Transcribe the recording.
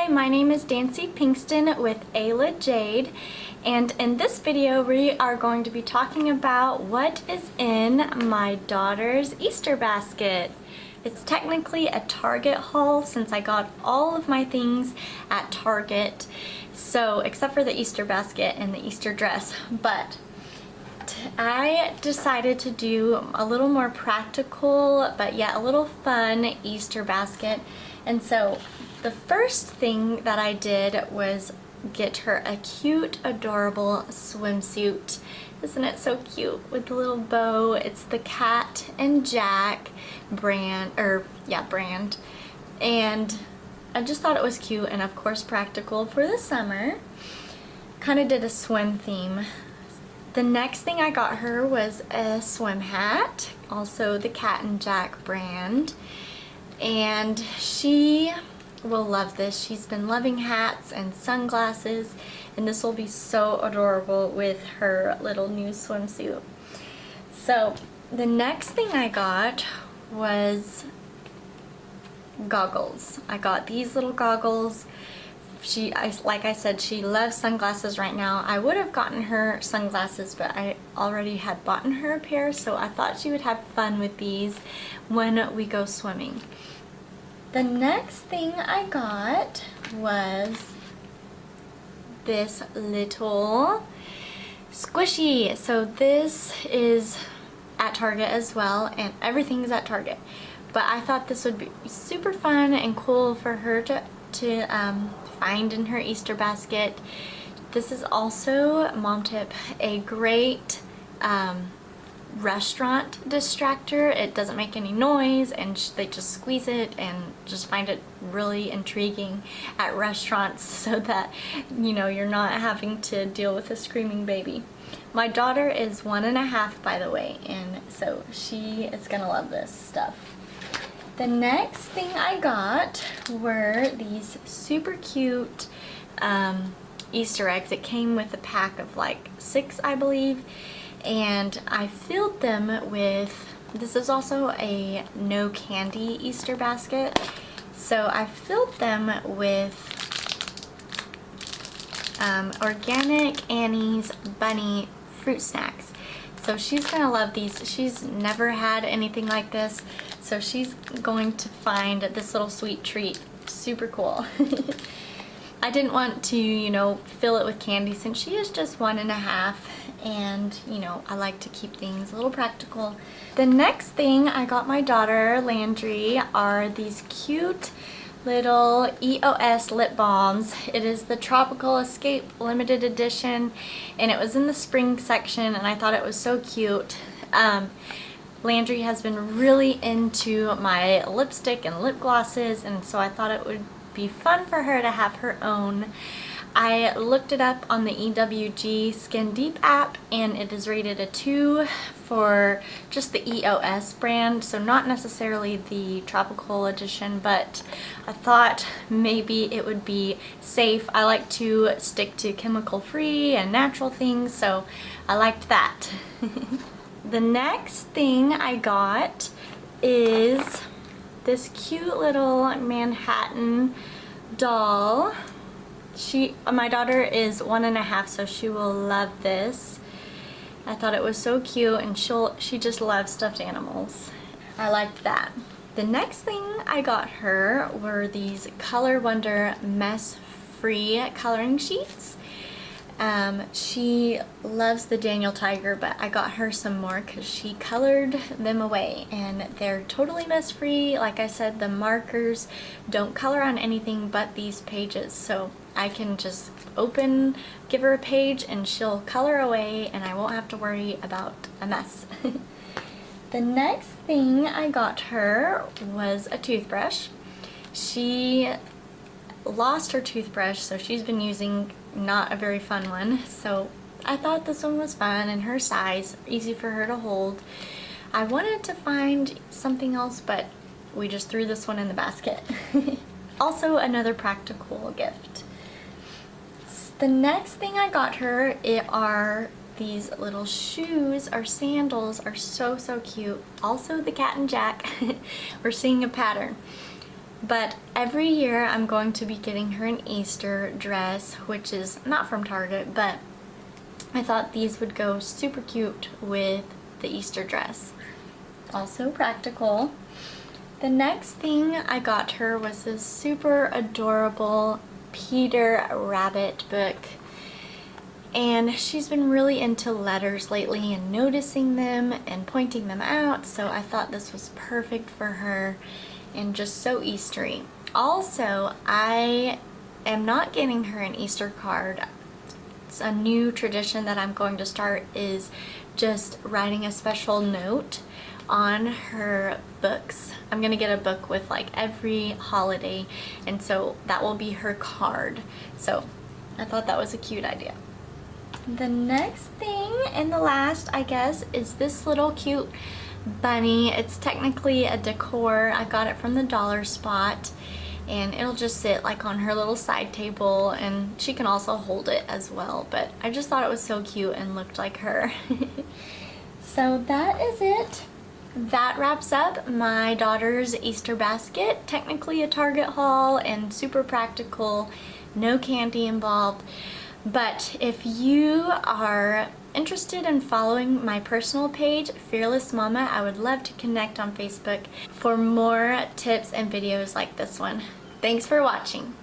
Hi, my name is Dancy Pinkston with Ayla Jade, and in this video we are going to be talking about what is in my daughter's Easter basket. It's technically a Target haul since I got all of my things at Target, so except for the Easter basket and the Easter dress, but I decided to do a little more practical but yet a little fun Easter basket. And so the first thing that I did was get her a cute, adorable swimsuit. Isn't it so cute with the little bow? It's the Cat and Jack brand, and I just thought it was cute and of course practical for the summer. Kind of did a swim theme. The next thing I got her was a swim hat, also the Cat and Jack brand, and she will love this. She's been loving hats and sunglasses, and this will be so adorable with her little new swimsuit. So the next thing I got was goggles. I got these little goggles. Like I said, she loves sunglasses right now. I would have gotten her sunglasses, but I already had bought her a pair, so I thought she would have fun with these when we go swimming. The next thing I got was this little squishy. So this is at Target as well, and everything's at Target. But I thought this would be super fun and cool for her to find in her Easter basket. This is also, mom tip, a great restaurant distractor. It doesn't make any noise, and they just squeeze it and just find it really intriguing at restaurants so that, you know, you're not having to deal with a screaming baby. My daughter is 1.5, by the way, and so she is gonna love this stuff. The next thing I got were these super cute Easter eggs. It came with a pack of like 6, I believe, and I filled them with, this is also a no candy Easter basket, so I filled them with Organic Annie's Bunny fruit snacks. So she's gonna love these. She's never had anything like this, so she's going to find this little sweet treat super cool. I didn't want to, you know, fill it with candy since she is just 1.5, and, you know, I like to keep things a little practical. The next thing I got my daughter, Landry, are these cute little EOS lip balms. It is the Tropical Escape limited edition, and it was in the spring section, and I thought it was so cute. Landry has been really into my lipstick and lip glosses, and so I thought it would be fun for her to have her own. I looked it up on the EWG Skin Deep app, and it is rated a 2 for just the EOS brand, so not necessarily the tropical edition, but I thought maybe it would be safe. I like to stick to chemical free and natural things, so I liked that. The next thing I got is this cute little Manhattan doll. My daughter is 1.5, so she will love this. I thought it was so cute, and she just loves stuffed animals. I liked that. The next thing I got her were these Color Wonder mess-free coloring sheets. She loves the Daniel Tiger, but I got her some more because she colored them away, and they're totally mess-free. Like I said, the markers don't color on anything but these pages, so I can just give her a page and she'll color away, and I won't have to worry about a mess. The next thing I got her was a toothbrush. She lost her toothbrush, so she's been using not a very fun one, so I thought this one was fun and her size, easy for her to hold. I wanted to find something else, but we just threw this one in the basket. Also another practical gift. The next thing I got her are these little shoes or sandals. Are so cute. Also the Cat and Jack. We're seeing a pattern. But every year I'm going to be getting her an Easter dress, which is not from Target, but I thought these would go super cute with the Easter dress. Also practical. The next thing I got her was this super adorable Peter Rabbit book. And she's been really into letters lately and noticing them and pointing them out, so I thought this was perfect for her and just so Eastery. Also, I am not getting her an Easter card. It's a new tradition that I'm going to start, is just writing a special note on her books. I'm gonna get a book with like every holiday, and so that will be her card. So I thought that was a cute idea. The next thing, and the last I guess, is this little cute bunny. It's technically a decor. I got it from the dollar spot, and it'll just sit like on her little side table, and she can also hold it as well, but I just thought it was so cute and looked like her. So that is it. That wraps up my daughter's Easter basket. Technically a Target haul and super practical, no candy involved. But if you are interested in following my personal page, Fearless Mama, I would love to connect on Facebook for more tips and videos like this one. Thanks for watching.